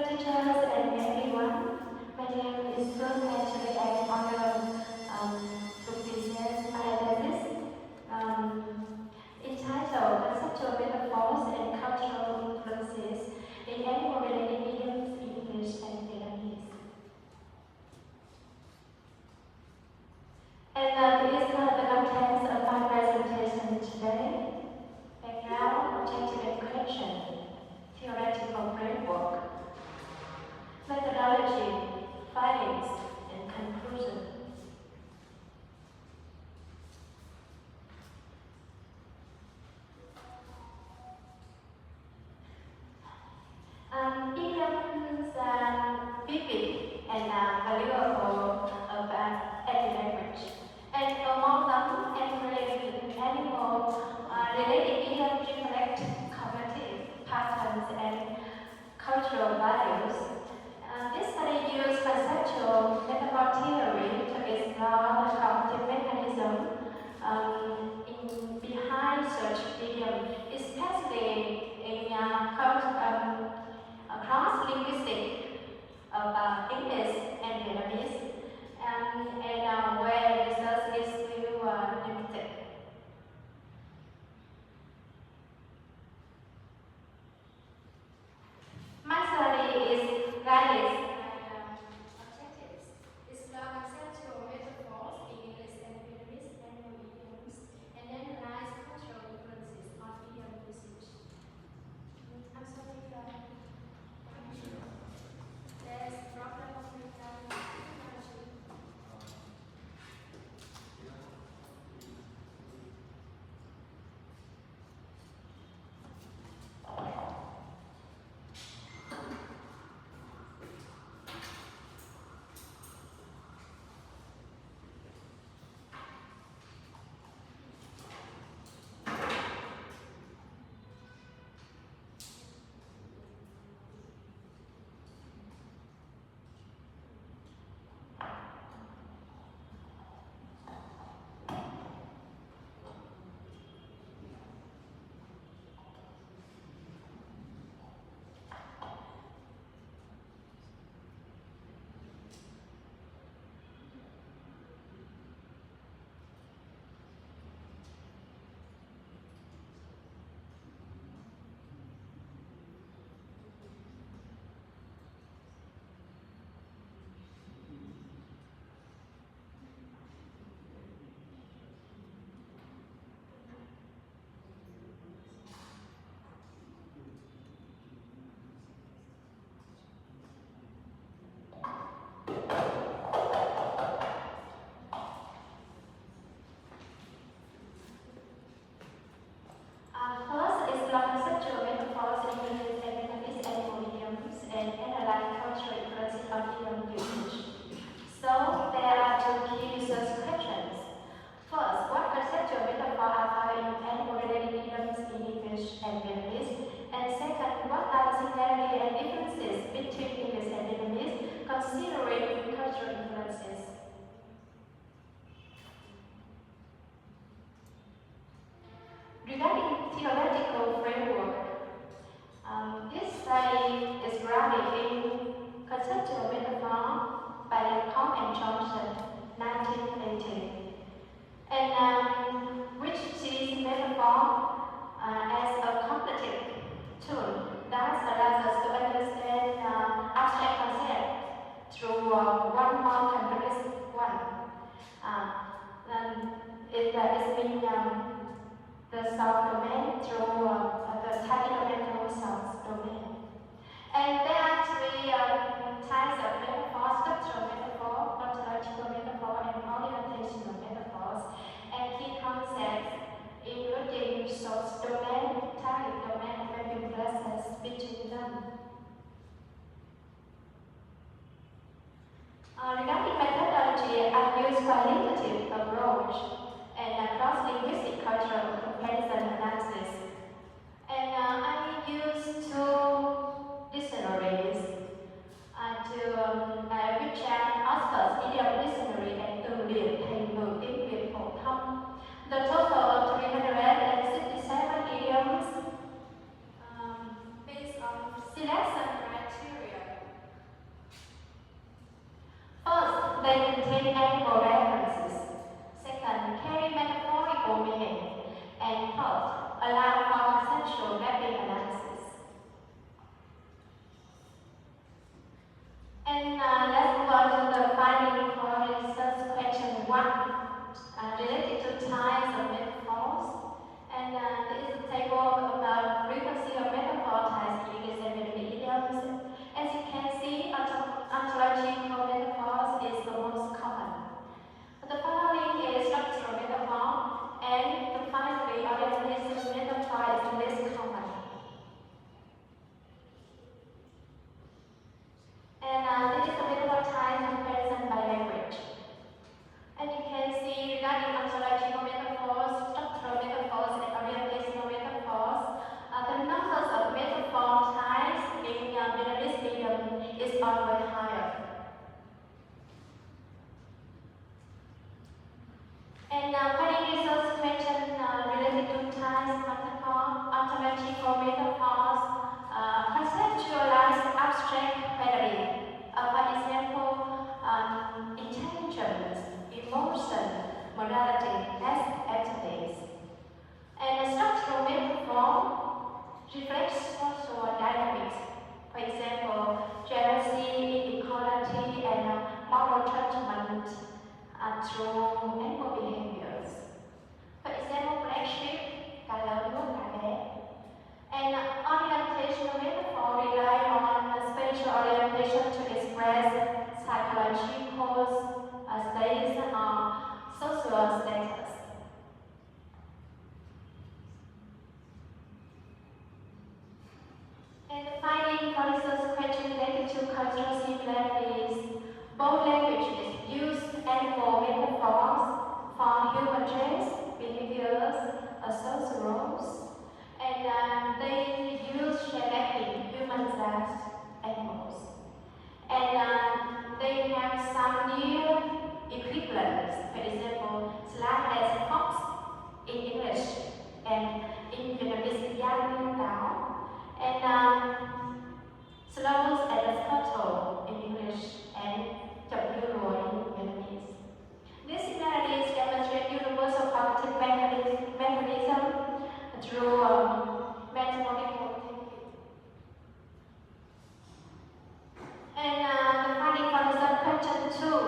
teachers and everyone. My name is Sun actually I'm on the business analysis. Entitled Conceptual Metaphors and Cultural Influences in Animal-Related Idioms in English and Vietnamese. And these are the contents of my presentation today. Background, objective and question, theoretical framework, methodology, findings, and conclusion. Idioms are vivid and valuable of any language. And among them, animal-related idioms reflect cognitive patterns and cultural values. This study uses conceptual metaphor theory to explore the cognitive mechanism behind such idiom, especially in cross-linguistic of English and Vietnamese, and where research is still limited. My study is guided by objectives. Explore conceptual metaphors in English and Vietnamese animal idioms, and analyze cultural influences on idiom usage. I'm sorry if there's problem with technology. First is the conceptual metaphors in English and Vietnamese animal idioms and analyze cultural influences on idiom usage. So there are two key research questions. First, what conceptual metaphors are found in animal-related idioms in English and Vietnamese? And second, what are the similarities and differences between English and Vietnamese considering cultural influences? Regarding theoretical framework, this study is grounded in conceptual metaphor by Lacan and Johnson, 1980, and which sees metaphor as a cognitive tool that allows us to understand abstract concepts through one more complex one. It means the sound domain through the taxonomical sound domain. And there are three types of metaphors: structural metaphor, ontological metaphor, and orientational metaphors. And key concepts including source domain, target domain, and mapping process between them. Regarding methodology, I use qualitative approach and cross-linguistic cultural comparison analysis. And I use two dictionaries which are Oxford Idiom Dictionary and Từ điển Thành ngữ tiếng Việt phổ thông. The total of 367 idioms based on selection criteria allow for conceptual mapping analysis. And let's move on to the finding for research question 1, related to types of metaphors. And there is a table about frequency of metaphor types in English and Vietnamese idioms. As you can see, ontological metaphors is the most common. The following is structural metaphor, and finally, orientation metaphor is the least common. And this is the metaphor type comparison by language. And you can see regarding ontological metaphors, structural metaphors, and orientational metaphors, the numbers of metaphor types in Vietnamese idiom is always higher. And finding research question related to types of metaphor, ontological metaphors conceptualize abstract quality. For example, intelligence, emotion, morality, as entities. And a structural metaphor reflects social dynamics. For example, jealousy, inequality, and moral judgment through animal behaviors. For example, black sheep, cá lớn nuốt cá bé. And orientational metaphor rely on spatial orientation to express psychological states or social status. And finding for research question related to cultural similarities, both languages use animal metaphors for human traits, behaviors, social roles, and they use shaping humans as animals. And they have some near equivalents, for example, slide as fox in English, and in Vietnamese, yang táo, and slows as turtle in English, and chậm như rùa in Vietnamese. These similarities demonstrate universal cognitive mechanism through mathematical thinking. And the finding for the question 2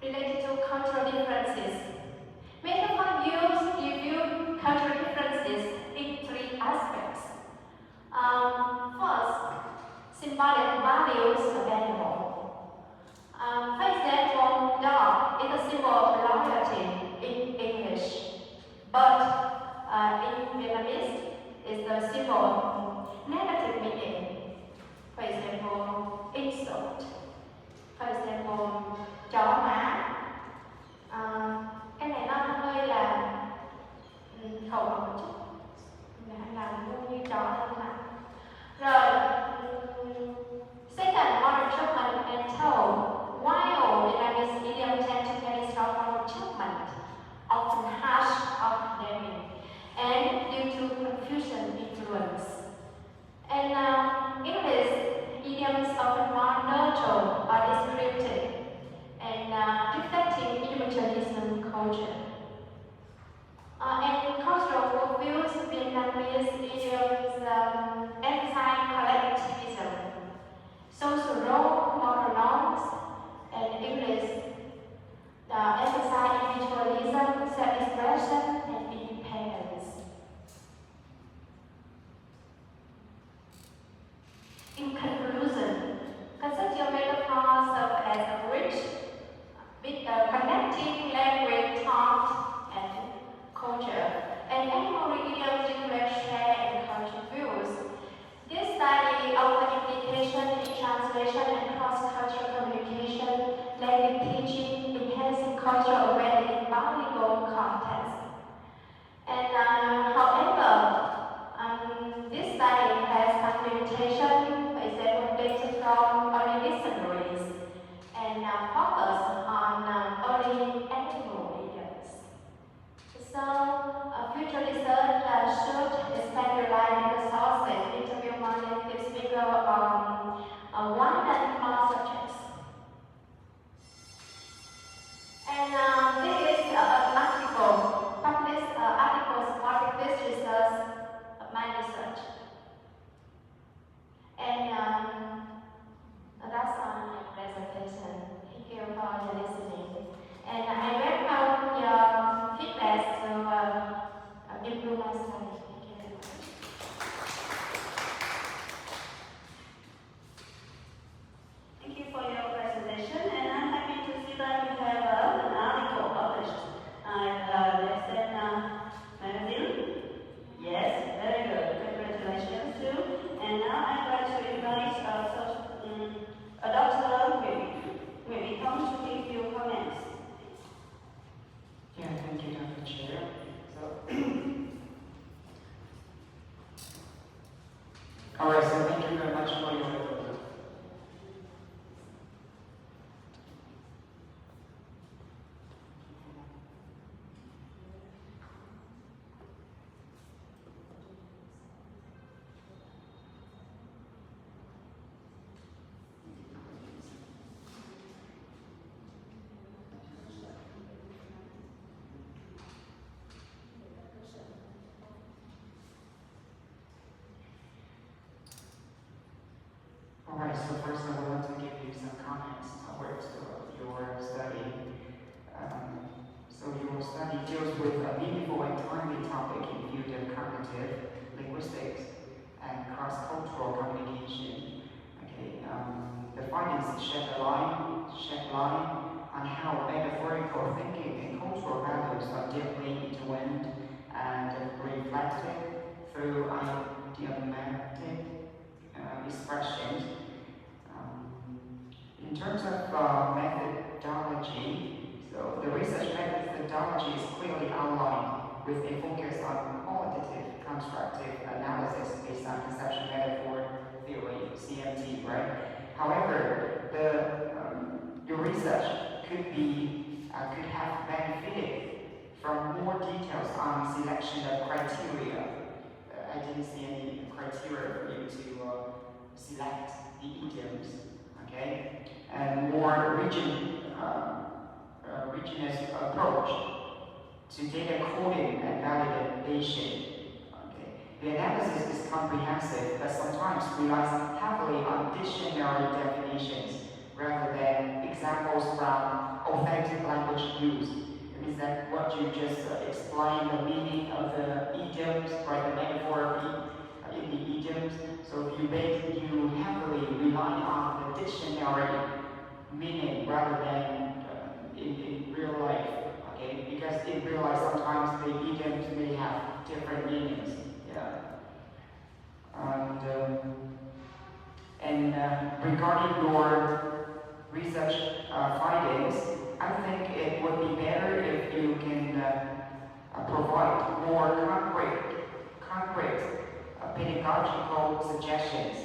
related to cultural differences. Metaphor views review cultural differences in 3 aspects. First, symbolic values of animal. For example, dog is a symbol of loyalty in English, but in Vietnamese is the symbol of negative meaning. For example, insult. For example, chó má. Cái này nó hơi là khẩu học một chút. Anh làm như chó thôi mà. Rồi, second, moral judgment and tone. While Vietnamese idiom tend to carry strong moral judgment, often harsh or condemning, and due to confusion influence. And English idioms often more neutral or descriptive, and reflecting individualism culture. And cultural worldviews, Vietnamese idioms emphasize collectivism, social role, moral norms, and English emphasize individualism, self-expression, and independence. In conclusion, conceptual metaphors serve as a bridge connecting language, thought, and culture, and animal idioms reflect shared I'd like to invite Dr. Maybe Tom to give you comments. Yeah, thank you, Dr. Chair. All right, so thank you very much for your Alright, so first I would like to give you some comments towards your study. So your study deals with a meaningful and timely topic in field of cognitive linguistics and cross-cultural communication. Okay, the findings shed light on how metaphorical thinking and cultural values are deeply intertwined and reflected through idiomatic expressions. In terms of methodology, so the research methodology is clearly outlined with a focus on qualitative constructive analysis based on conceptual metaphor theory, CMT, right? However, your research could have benefited from more details on selection of criteria. I didn't see any criteria for you to select the idioms, okay? And more regionalist approach to data coding and validation. Okay? The analysis is comprehensive, but sometimes relies heavily on dictionary definitions rather than examples from authentic language use. It means that what you just explained, the meaning of the idioms, right, the metaphor in the idioms. So if you heavily rely on the dictionary meaning rather than in real life, okay? Because in real life sometimes the idioms may have different meanings, yeah. And regarding your research findings, I think it would be better if you can provide more concrete pedagogical suggestions,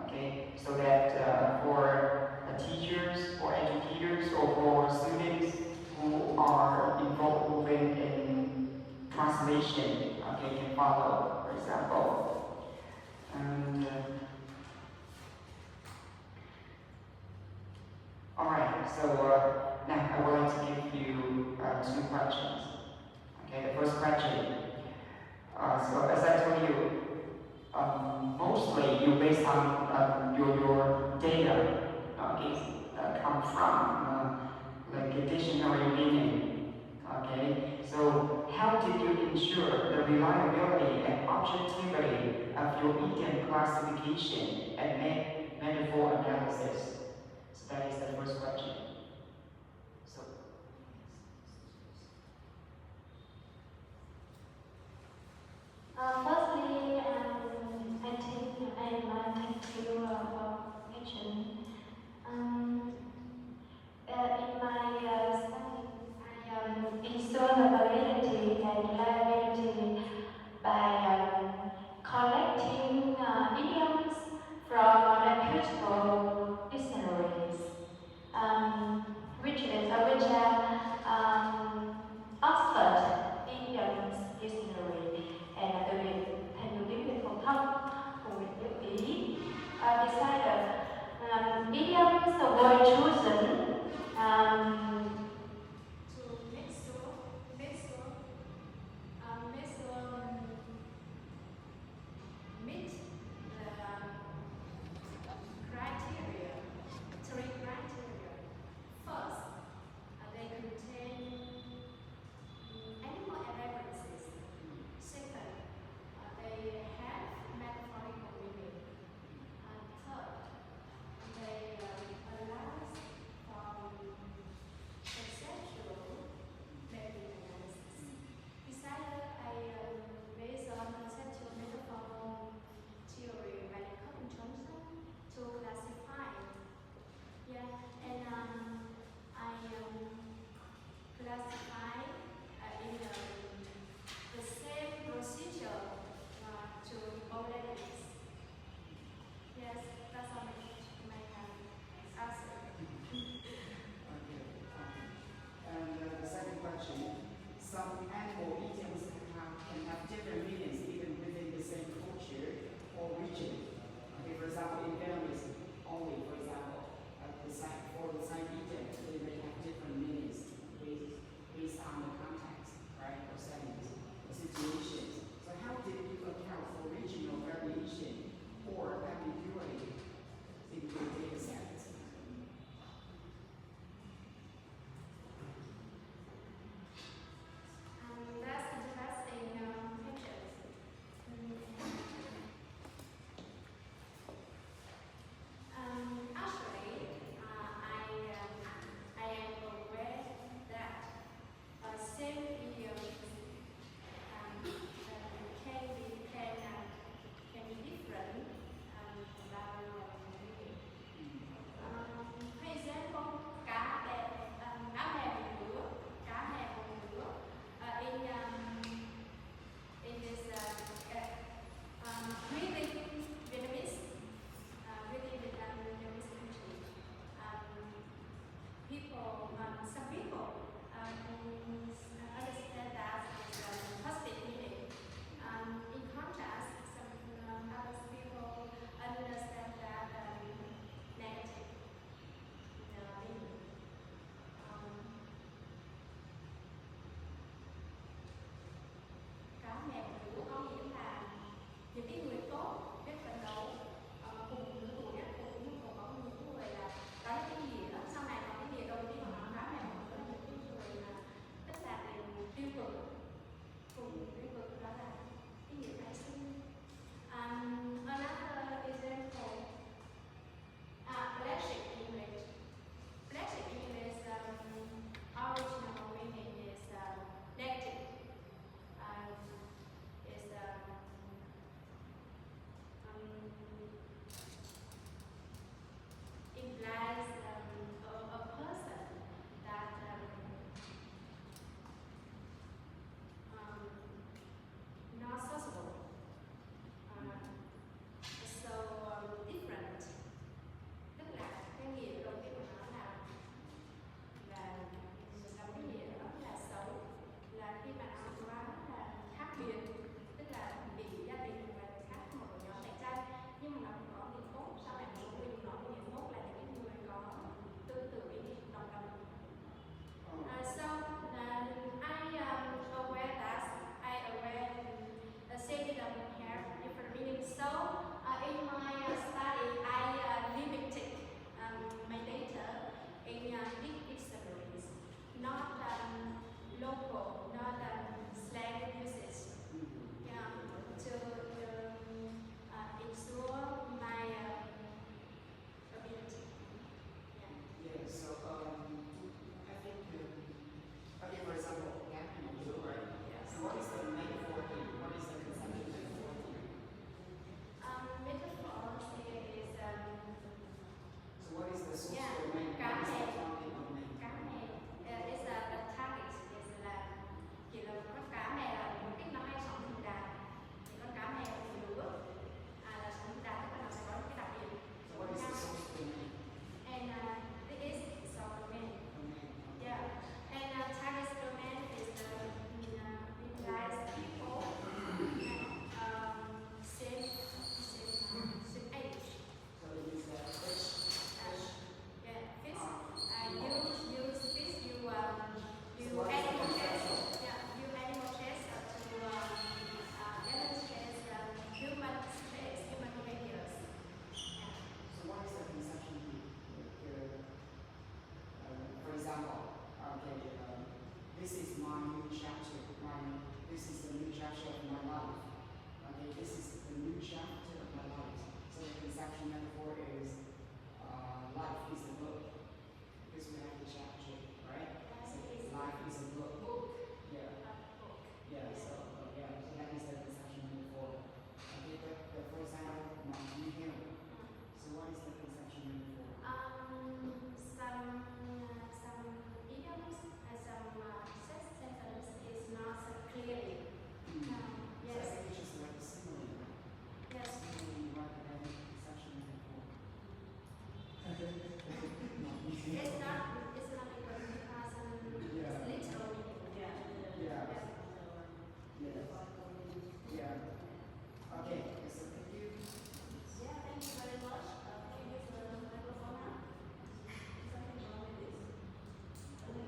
okay, so that for teachers, for educators, or for students who are involved in translation, okay, can follow, for example. And all right, so now I would like to give you two questions. Okay, the first question. So as I told you, mostly you based on your data come from like a dictionary meaning. Okay, so how did you ensure the reliability and objectivity of your idiom classification and metaphor analysis? So that is the first question. So. Firstly, I think I might thank you for question. In my study, I ensure the validity and reliability by collecting idioms from reputable dictionaries, which are Oxford Idioms Dictionary and Thành ngữ tiếng Việt phổ thông của Nguyễn Đức Ý. Besides, idioms were chosen to make sure meet the criteria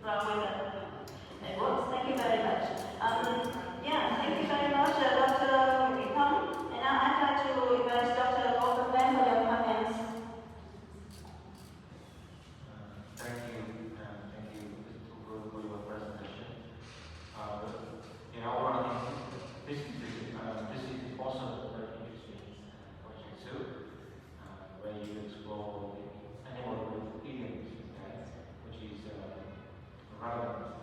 wrong with the words. Thank you very much. Yeah, thank you very much, Dr. Witong. And now I'd like to invite Dr. Morgan Lam for your comments. Thank you, Mr. Tukur, for your presentation. In our running, this is also a very interesting project too, where you explore the animal with idioms, okay, which is relevant,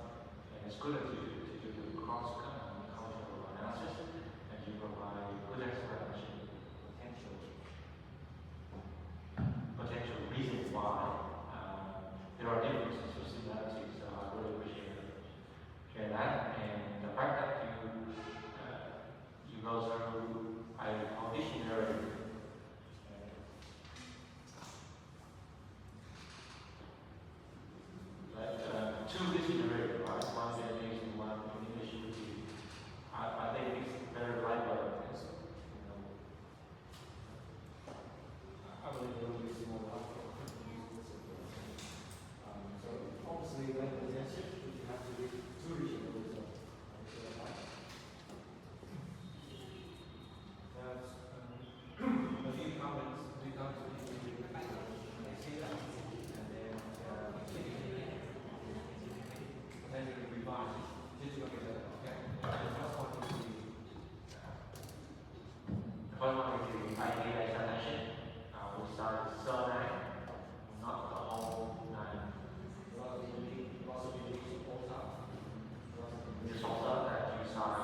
and it's good to do the cross-cultural analysis, and you provide good explanation, potential reasons why there are differences or similarities, so I really appreciate that. And the fact that you go through a dictionary, two dictionaries, right? One Japanese and one English, which is, I think it's very likely, because, I believe there will be some more life. So obviously when there's a shift, you have to be two regional results. A few comments we come to I see that, and then potentially revise just to get that. Okay. The first one is the idea explanation. We start with surname, not the whole name. It's also that you start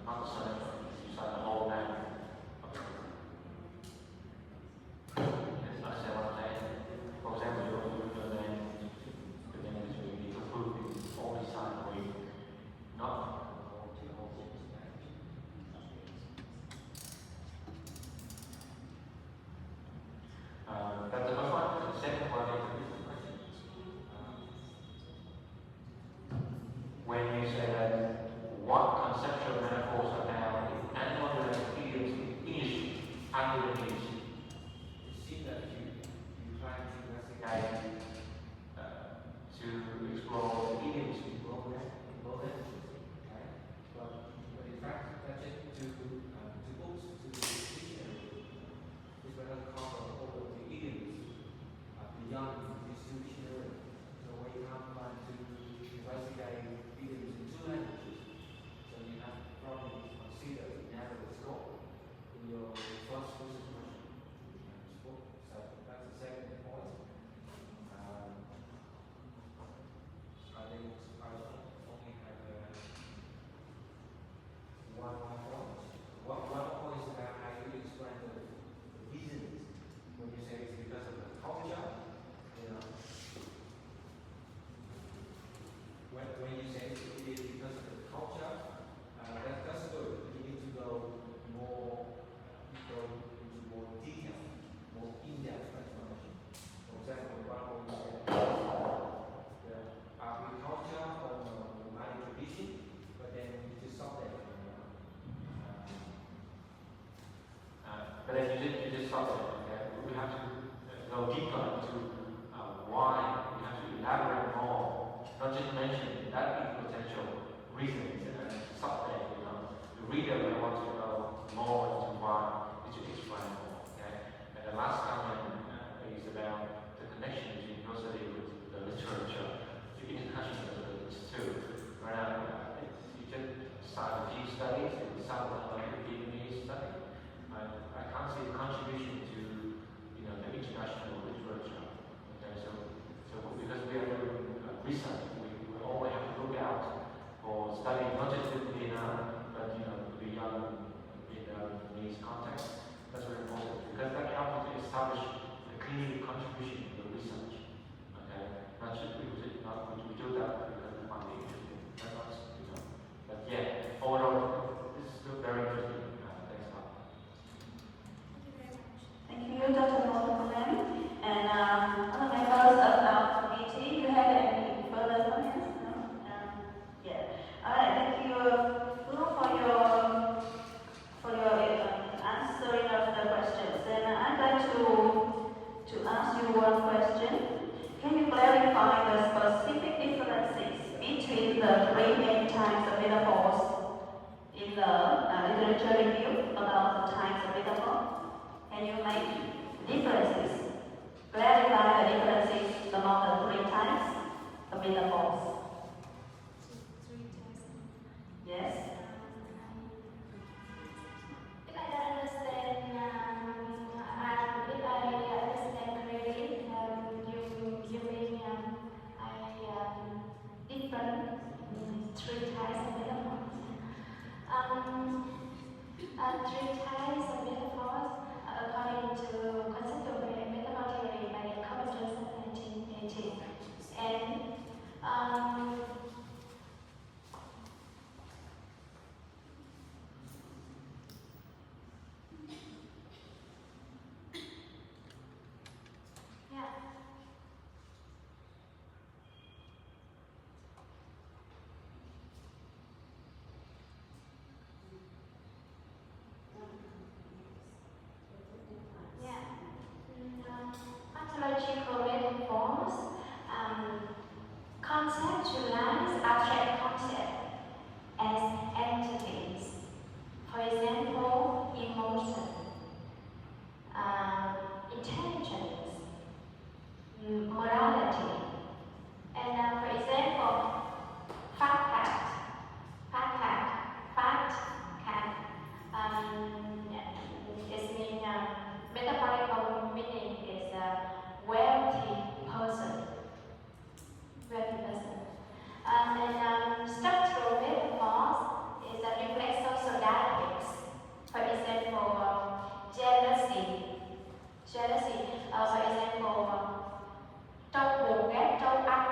not the surname, you start the whole name. It's not say one name. For example, your name is really to prove it's only signed with not the whole thing. That's the first one. The second one is the question. When you say that what conceptual metaphors are found in animal-related idioms in English and in English, it seems that you try to investigate to explore the idioms in both languages, okay? But in fact, that's it to books, to the dictionary. This will not cover all of the idioms beyond this dictionary. So when you come to investigate idioms in two languages, so you have to probably consider to narrow the scope in your first question. So that's the second point. I think I only have one point. One point is about how you explain the reasons when you say it's because of the culture. When you say it is because of the culture, that's good. You need to go into more detail, more in-depth explanation. For example, one point you say the agriculture or nomadic tradition, but then you just stop there. but then you just stop it. Okay? We have to go deeper into why. We have to elaborate more, not just mention that is potential reasons and stop there. The reader will want to know more into why, to explain more. Okay? And the last comment is about the connection between your study with the literature, the international literature too. Right now, you just start a few studies, and some of them are Vietnamese study. I can't see the contribution to the international literature. Okay, so because we are doing research, we always have to look out for studying not just in Vietnam, but beyond Vietnamese context. That's very important because that helps to establish a clear contribution to the research. Okay, not just because we do that because we find it interesting. That's not, But yeah, overall, this is still very interesting. Thanks a lot. Thank you, Dr. Morgan. And other members of our committee, do you have any further comments? No? Yeah. All right. Thank you, Fu, for your answering of the questions. And I'd like to ask you one question. Can you clarify the specific differences between the three main types of metaphors in the literature review about the types of metaphor. Can you make differences? Clarify the differences among the three types of metaphors. Yes. If I don't understand, if I understand clearly, you mean different three types of metaphors. Three types of metaphors according to conceptual metaphor theory by Thomas Johnson 1980. And yeah. Ontological metaphors conceptualize abstract concepts as entities. For example, emotion, intelligence, morality, and for example, fact. It means metaphorical meaning is a wealthy person. Structural metaphors is a reflex social dynamics. For example, jealousy. For example, trâu buồn ghét trâu ăn.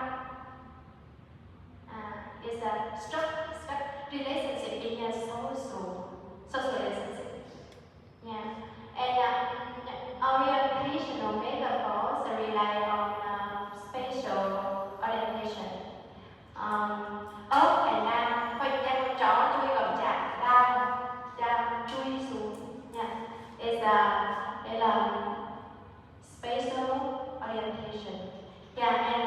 Is a relationship in a social relationship. Yeah. And orientational metaphors rely on spatial orientation. Up and down. For example, chó chui gầm chạc, down, chui xuống. Yeah. Is a spatial orientation. Yeah.